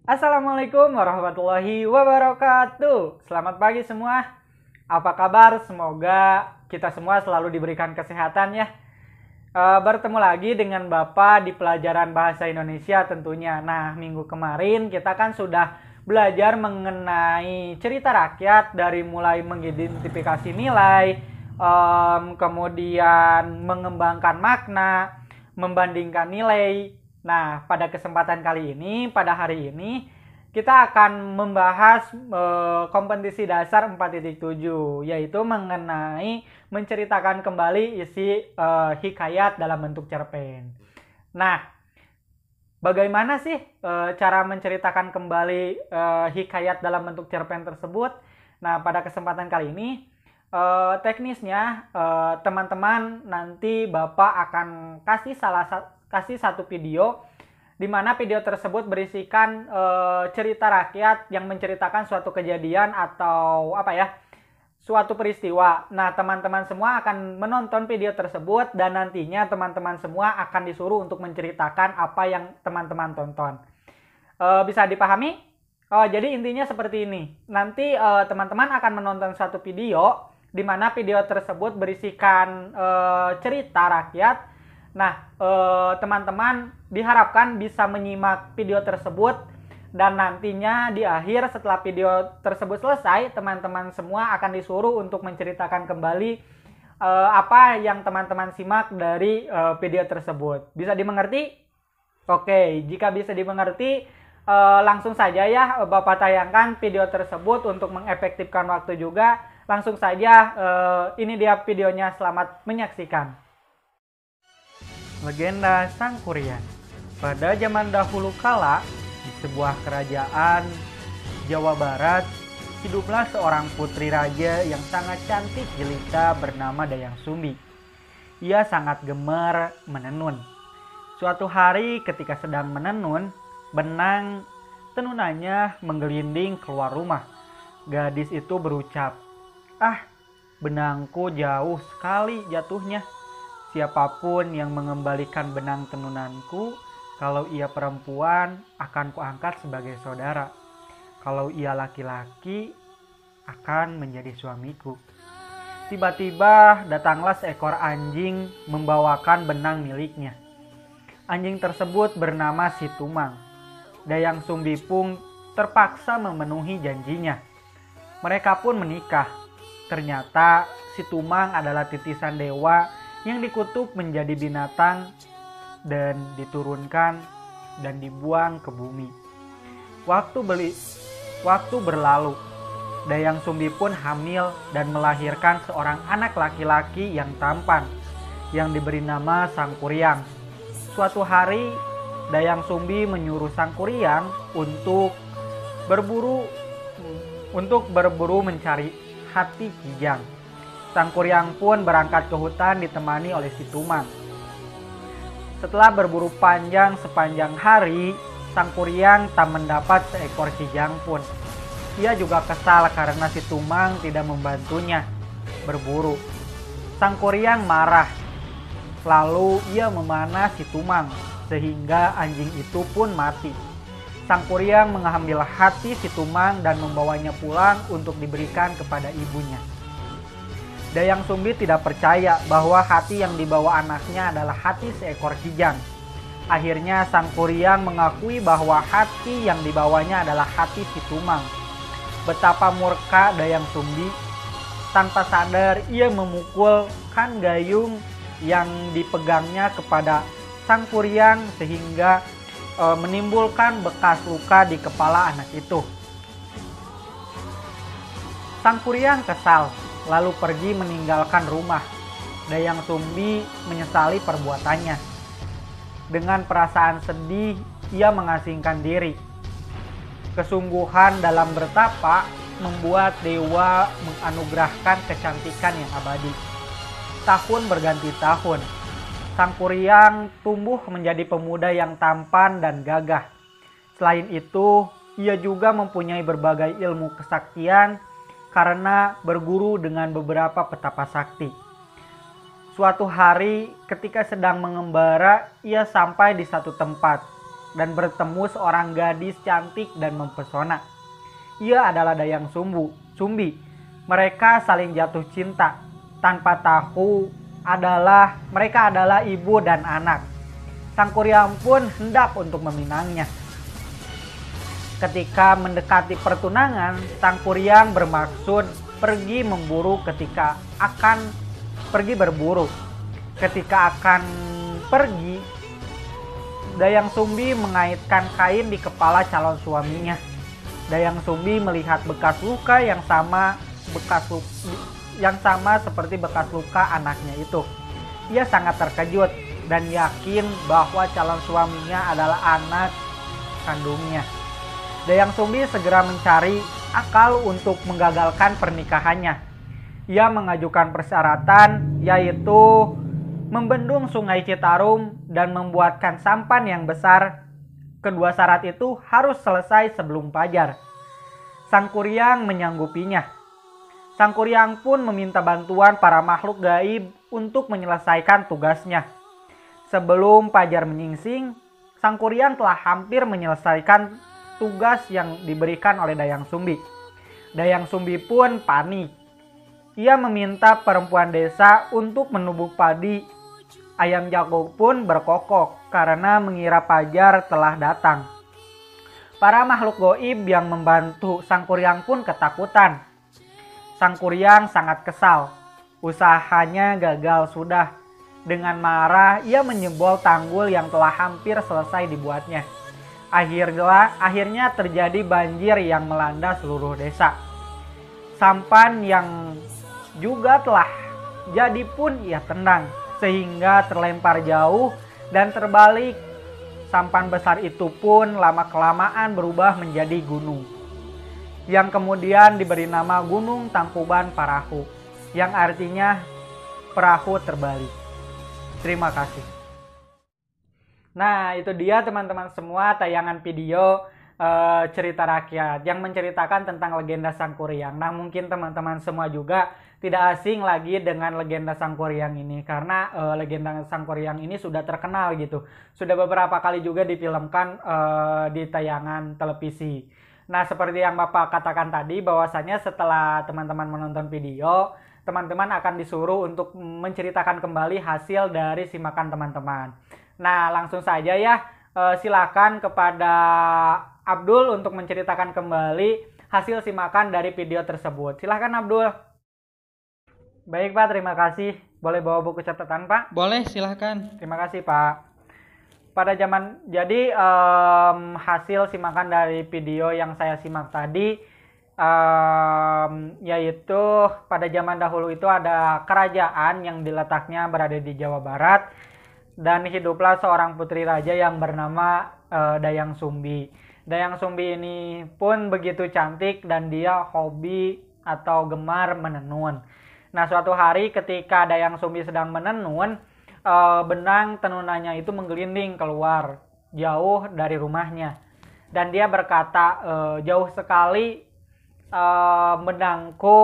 Assalamualaikum warahmatullahi wabarakatuh. Selamat pagi semua. Apa kabar? Semoga kita semua selalu diberikan kesehatan ya. Bertemu lagi dengan Bapak di pelajaran bahasa Indonesia tentunya. Nah, minggu kemarin kita kan sudah belajar mengenai cerita rakyat dari mulai mengidentifikasi nilai, kemudian mengembangkan makna, membandingkan nilai. Nah, pada kesempatan kali ini, pada hari ini, kita akan membahas kompetisi dasar 4.7, yaitu mengenai menceritakan kembali isi hikayat dalam bentuk cerpen. Nah, bagaimana sih cara menceritakan kembali hikayat dalam bentuk cerpen tersebut? Nah, pada kesempatan kali ini, teknisnya teman-teman nanti Bapak akan kasih satu video di mana video tersebut berisikan cerita rakyat yang menceritakan suatu kejadian atau suatu peristiwa. Nah, teman-teman semua akan menonton video tersebut dan nantinya teman-teman semua akan disuruh untuk menceritakan apa yang teman-teman tonton. Bisa dipahami? Jadi intinya seperti ini. Nanti teman-teman akan menonton satu video di mana video tersebut berisikan cerita rakyat. Nah, teman-teman diharapkan bisa menyimak video tersebut dan nantinya di akhir setelah video tersebut selesai, teman-teman semua akan disuruh untuk menceritakan kembali apa yang teman-teman simak dari video tersebut. Bisa dimengerti? Oke, jika bisa dimengerti, langsung saja ya Bapak tayangkan video tersebut untuk mengefektifkan waktu juga. Langsung saja, ini dia videonya, selamat menyaksikan. Legenda Sang Kuryang. Pada zaman dahulu kala, di sebuah kerajaan Jawa Barat, hiduplah seorang putri raja yang sangat cantik jelita bernama Dayang Sumbi. Ia sangat gemar menenun. Suatu hari ketika sedang menenun, benang tenunannya menggelinding keluar rumah. Gadis itu berucap, "Ah, benangku jauh sekali jatuhnya. Siapapun yang mengembalikan benang tenunanku, kalau ia perempuan akan kuangkat sebagai saudara. Kalau ia laki-laki akan menjadi suamiku." Tiba-tiba datanglah seekor anjing membawakan benang miliknya. Anjing tersebut bernama Si Tumang. Dayang Sumbi pun terpaksa memenuhi janjinya. Mereka pun menikah. Ternyata Si Tumang adalah titisan dewa yang dikutuk menjadi binatang dan diturunkan dan dibuang ke bumi. Waktu berlalu, Dayang Sumbi pun hamil dan melahirkan seorang anak laki-laki yang tampan yang diberi nama Sang Kuryang. Suatu hari, Dayang Sumbi menyuruh Sang Kuryang untuk berburu mencari hati kijang. Sang Kuryang pun berangkat ke hutan ditemani oleh Si Tumang. Setelah berburu panjang sepanjang hari, Sang Kuryang tak mendapat seekor kijang pun. Ia juga kesal karena Si Tumang tidak membantunya berburu. Sang Kuryang marah. Lalu ia memanah Si Tumang sehingga anjing itu pun mati. Sang Kuryang mengambil hati Si Tumang dan membawanya pulang untuk diberikan kepada ibunya. Dayang Sumbi tidak percaya bahwa hati yang dibawa anaknya adalah hati seekor kijang. Akhirnya Sang Kuryang mengakui bahwa hati yang dibawanya adalah hati Si Tumang. Betapa murka Dayang Sumbi. Tanpa sadar ia memukulkan gayung yang dipegangnya kepada Sang Kuryang sehingga menimbulkan bekas luka di kepala anak itu. Sang Kuryang kesal, lalu pergi meninggalkan rumah. Dayang Sumbi menyesali perbuatannya. Dengan perasaan sedih, ia mengasingkan diri. Kesungguhan dalam bertapa membuat dewa menganugerahkan kecantikan yang abadi. Tahun berganti tahun, Sang Kuryang tumbuh menjadi pemuda yang tampan dan gagah. Selain itu, ia juga mempunyai berbagai ilmu kesaktian karena berguru dengan beberapa petapa sakti. Suatu hari ketika sedang mengembara, ia sampai di satu tempat. dan bertemu seorang gadis cantik dan mempesona. Ia adalah Dayang Sumbi. Mereka saling jatuh cinta tanpa tahu mereka adalah ibu dan anak. Sang Kuryang pun hendak untuk meminangnya. Ketika mendekati pertunangan, Sang Kuryang bermaksud pergi berburu. Ketika akan pergi, Dayang Sumbi mengaitkan kain di kepala calon suaminya. Dayang Sumbi melihat bekas luka yang sama seperti bekas luka anaknya itu. Ia sangat terkejut dan yakin bahwa calon suaminya adalah anak kandungnya. Dayang Sumbi segera mencari akal untuk menggagalkan pernikahannya. Ia mengajukan persyaratan, yaitu membendung Sungai Citarum dan membuatkan sampan yang besar. Kedua syarat itu harus selesai sebelum fajar. Sang Kuryang menyanggupinya. Sang Kuryang pun meminta bantuan para makhluk gaib untuk menyelesaikan tugasnya. Sebelum fajar menyingsing, Sang Kuryang telah hampir menyelesaikan tugas yang diberikan oleh Dayang Sumbi. Dayang Sumbi pun panik. Ia meminta perempuan desa untuk menubuk padi. Ayam jago pun berkokok karena mengira fajar telah datang. Para makhluk gaib yang membantu Sang Kuryang pun ketakutan. Sang Kuryang sangat kesal. Usahanya gagal sudah. Dengan marah, ia menjebol tanggul yang telah hampir selesai dibuatnya. Akhirnya terjadi banjir yang melanda seluruh desa. Sampan yang juga telah jadi pun ia tendang, sehingga terlempar jauh dan terbalik. Sampan besar itu pun lama-kelamaan berubah menjadi gunung, yang kemudian diberi nama Gunung Tangkuban Parahu, yang artinya perahu terbalik. Terima kasih. Nah, itu dia teman-teman semua tayangan video cerita rakyat yang menceritakan tentang legenda Sang Kuryang. Nah, mungkin teman-teman semua juga tidak asing lagi dengan legenda Sang Kuryang ini, karena legenda Sang Kuryang ini sudah terkenal gitu. Sudah beberapa kali juga difilmkan di tayangan televisi. Nah, seperti yang Bapak katakan tadi, bahwasanya setelah teman-teman menonton video, teman-teman akan disuruh untuk menceritakan kembali hasil dari simakan teman-teman. Nah, langsung saja ya, silakan kepada Abdul untuk menceritakan kembali hasil simakan dari video tersebut. Silakan Abdul. Baik Pak, terima kasih. Boleh bawa buku catatan Pak? Boleh, silahkan. Terima kasih Pak. Hasil simakan dari video yang saya simak tadi, yaitu pada zaman dahulu itu ada kerajaan yang diletaknya berada di Jawa Barat, dan hiduplah seorang putri raja yang bernama Dayang Sumbi. Dayang Sumbi ini pun begitu cantik dan dia hobi atau gemar menenun. Nah, suatu hari ketika Dayang Sumbi sedang menenun, benang tenunannya itu menggelinding keluar jauh dari rumahnya. Dan dia berkata, jauh sekali benangku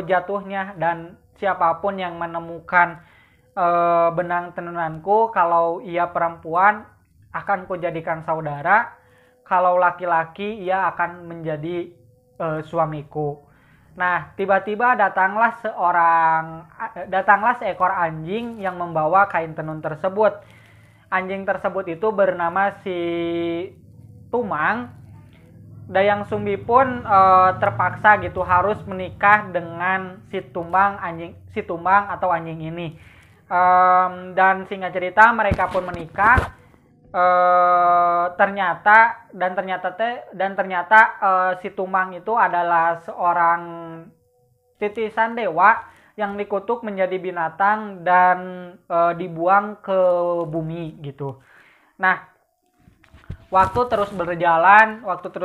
jatuhnya, dan siapapun yang menemukan benang tenunanku, kalau ia perempuan akan kujadikan saudara, kalau laki-laki ia akan menjadi suamiku. Nah, tiba-tiba datanglah seekor anjing yang membawa kain tenun tersebut. Anjing tersebut itu bernama si Tumang. Dayang Sumbi pun terpaksa gitu harus menikah dengan si Tumbang atau anjing ini. Dan singkat cerita mereka pun menikah. Ternyata si Tumang itu adalah seorang titisan dewa yang dikutuk menjadi binatang dan dibuang ke bumi gitu. Nah, waktu terus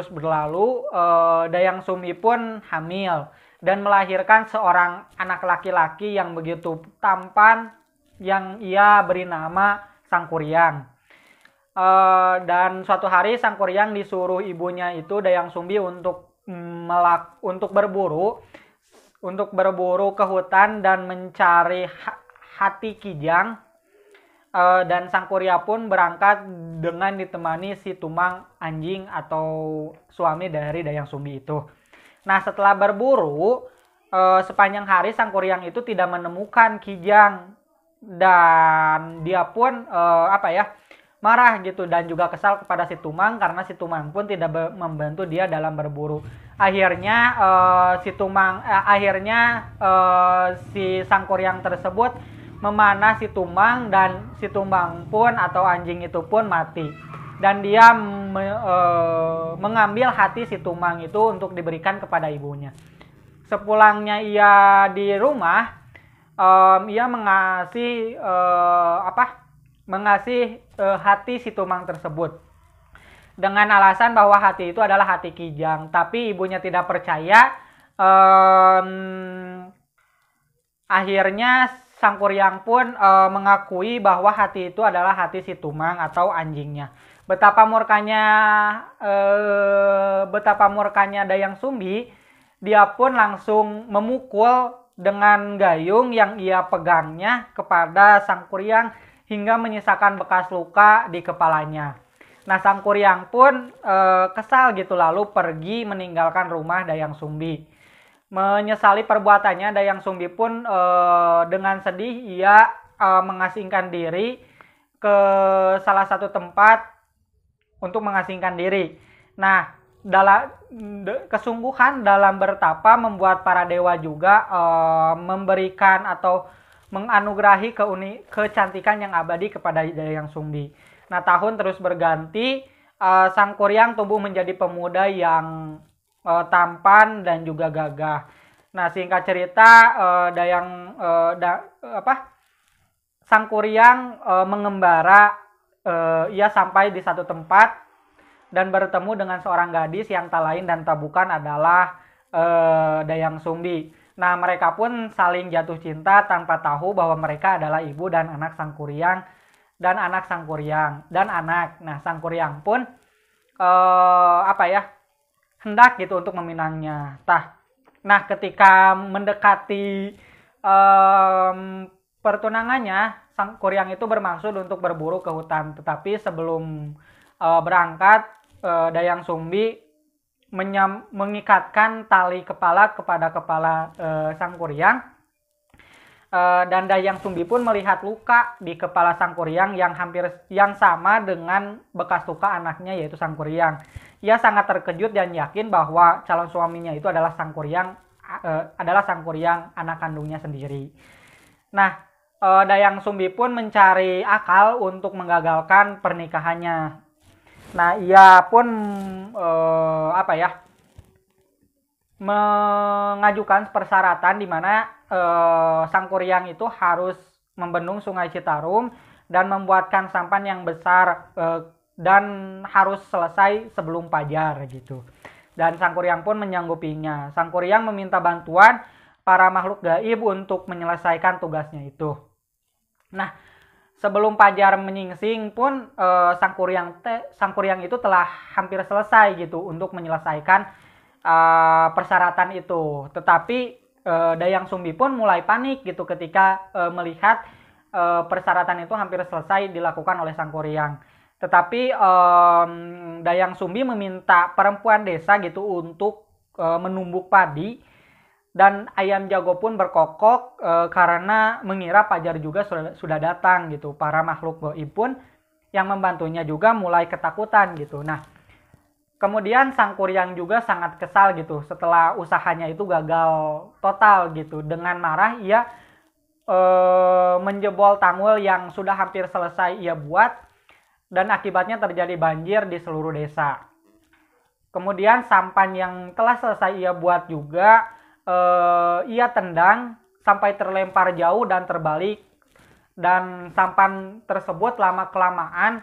berlalu, Dayang Sumbi pun hamil dan melahirkan seorang anak laki-laki yang begitu tampan, yang ia beri nama Sang Kuryang. Dan suatu hari Sang Kuryang disuruh ibunya itu Dayang Sumbi untuk berburu ke hutan dan mencari hati kijang dan Sang Kurya pun berangkat dengan ditemani si Tumang anjing atau suami dari Dayang Sumbi itu. Nah, setelah berburu sepanjang hari, Sang Kuryang itu tidak menemukan Kijang dan dia pun marah gitu dan juga kesal kepada si Tumang karena si Tumang pun tidak membantu dia dalam berburu. Akhirnya si Sang Kuryang tersebut memanah si Tumang dan si Tumang pun atau anjing itu pun mati. Dan dia mengambil hati si Tumang itu untuk diberikan kepada ibunya. Sepulangnya ia di rumah, ia mengasih hati si Tumang tersebut dengan alasan bahwa hati itu adalah hati Kijang. Tapi ibunya tidak percaya. Akhirnya Sang Kuryang pun mengakui bahwa hati itu adalah hati si Tumang atau anjingnya. Betapa murkanya Dayang Sumbi, dia pun langsung memukul dengan gayung yang ia pegangnya kepada Sang Kuryang hingga menyisakan bekas luka di kepalanya. Nah, Sang Kuryang pun kesal gitu lalu pergi meninggalkan rumah Dayang Sumbi. Menyesali perbuatannya, Dayang Sumbi pun dengan sedih ia mengasingkan diri ke salah satu tempat untuk mengasingkan diri. Nah, kesungguhan dalam bertapa membuat para dewa juga memberikan atau menganugerahi kecantikan yang abadi kepada Dayang Sumbi. Nah, tahun terus berganti, Sang Kuryang tumbuh menjadi pemuda yang tampan dan juga gagah. Nah, singkat cerita, Sang Kuryang mengembara. Ia sampai di satu tempat dan bertemu dengan seorang gadis yang tak lain dan tak bukan adalah Dayang Sumbi. Nah, mereka pun saling jatuh cinta tanpa tahu bahwa mereka adalah ibu dan anak Sang Kuryang dan anak Sang Kuryang dan anak. Nah, Sang Kuryang pun hendak gitu untuk meminangnya. Nah, ketika mendekati pertunangannya, Sang Kuryang itu bermaksud untuk berburu ke hutan. Tetapi sebelum berangkat, Dayang Sumbi mengikatkan tali kepala kepada kepala Sang Kuryang, dan Dayang Sumbi pun melihat luka di kepala Sang Kuryang yang sama dengan bekas luka anaknya yaitu Sang Kuryang. Ia sangat terkejut dan yakin bahwa calon suaminya itu adalah Sang Kuryang, anak kandungnya sendiri. Nah, Dayang Sumbi pun mencari akal untuk menggagalkan pernikahannya. Nah, ia pun mengajukan persyaratan di mana Sang Kuryang itu harus membendung Sungai Citarum dan membuatkan sampan yang besar dan harus selesai sebelum fajar gitu. Dan Sang Kuryang pun menyanggupinya. Sang Kuryang meminta bantuan para makhluk gaib untuk menyelesaikan tugasnya itu. Nah, sebelum fajar menyingsing pun Sang Kuryang itu telah hampir selesai gitu untuk menyelesaikan persyaratan itu. Tetapi Dayang Sumbi pun mulai panik gitu ketika melihat persyaratan itu hampir selesai dilakukan oleh Sang Kuryang. Tetapi Dayang Sumbi meminta perempuan desa gitu untuk menumbuk padi, dan ayam jago pun berkokok karena mengira fajar juga sudah datang gitu. Para makhluk gaib pun yang membantunya juga mulai ketakutan gitu. Nah, kemudian Sang Kuryang juga sangat kesal gitu setelah usahanya itu gagal total gitu. Dengan marah ia menjebol tanggul yang sudah hampir selesai ia buat, dan akibatnya terjadi banjir di seluruh desa. Kemudian sampan yang telah selesai ia buat juga ia tendang sampai terlempar jauh dan terbalik, dan sampan tersebut lama-kelamaan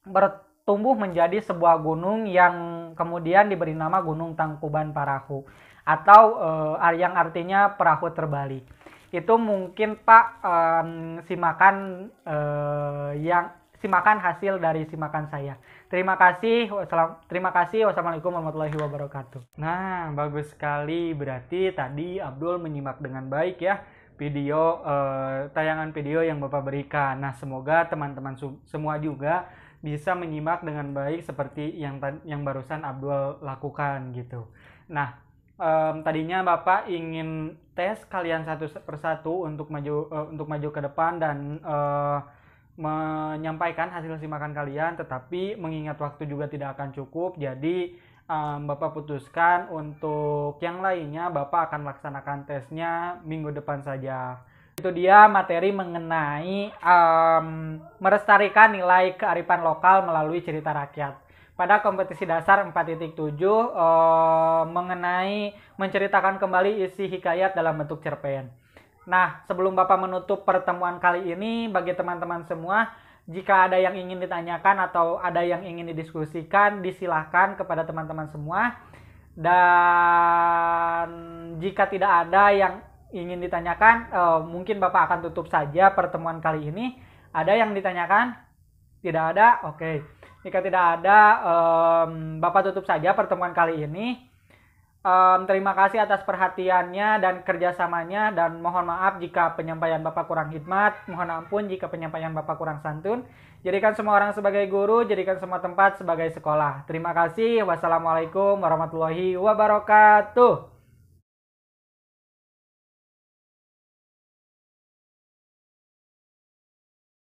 bertumbuh menjadi sebuah gunung yang kemudian diberi nama Gunung Tangkuban Parahu, atau yang artinya perahu terbalik. Itu mungkin Pak simakan hasil dari simakan saya. Terima kasih. Wassalamualaikum warahmatullahi wabarakatuh. Nah, bagus sekali. Berarti tadi Abdul menyimak dengan baik ya video tayangan video yang Bapak berikan. Nah, semoga teman-teman semua juga bisa menyimak dengan baik seperti yang barusan Abdul lakukan gitu. Nah, tadinya Bapak ingin tes kalian satu persatu untuk maju ke depan dan menyampaikan hasil simakan kalian, tetapi mengingat waktu juga tidak akan cukup, jadi Bapak putuskan untuk yang lainnya Bapak akan laksanakan tesnya minggu depan saja. Itu dia materi mengenai melestarikan nilai kearifan lokal melalui cerita rakyat. Pada kompetisi dasar 4.7 mengenai menceritakan kembali isi hikayat dalam bentuk cerpen. Nah, sebelum Bapak menutup pertemuan kali ini, bagi teman-teman semua, jika ada yang ingin ditanyakan atau ada yang ingin didiskusikan, disilahkan kepada teman-teman semua. Dan jika tidak ada yang ingin ditanyakan, mungkin Bapak akan tutup saja pertemuan kali ini. Ada yang ditanyakan? Tidak ada? Oke. Jika tidak ada, Bapak tutup saja pertemuan kali ini. Terima kasih atas perhatiannya dan kerjasamanya, dan mohon maaf jika penyampaian Bapak kurang hikmat, mohon ampun jika penyampaian Bapak kurang santun. Jadikan semua orang sebagai guru, jadikan semua tempat sebagai sekolah. Terima kasih. Wassalamualaikum warahmatullahi wabarakatuh.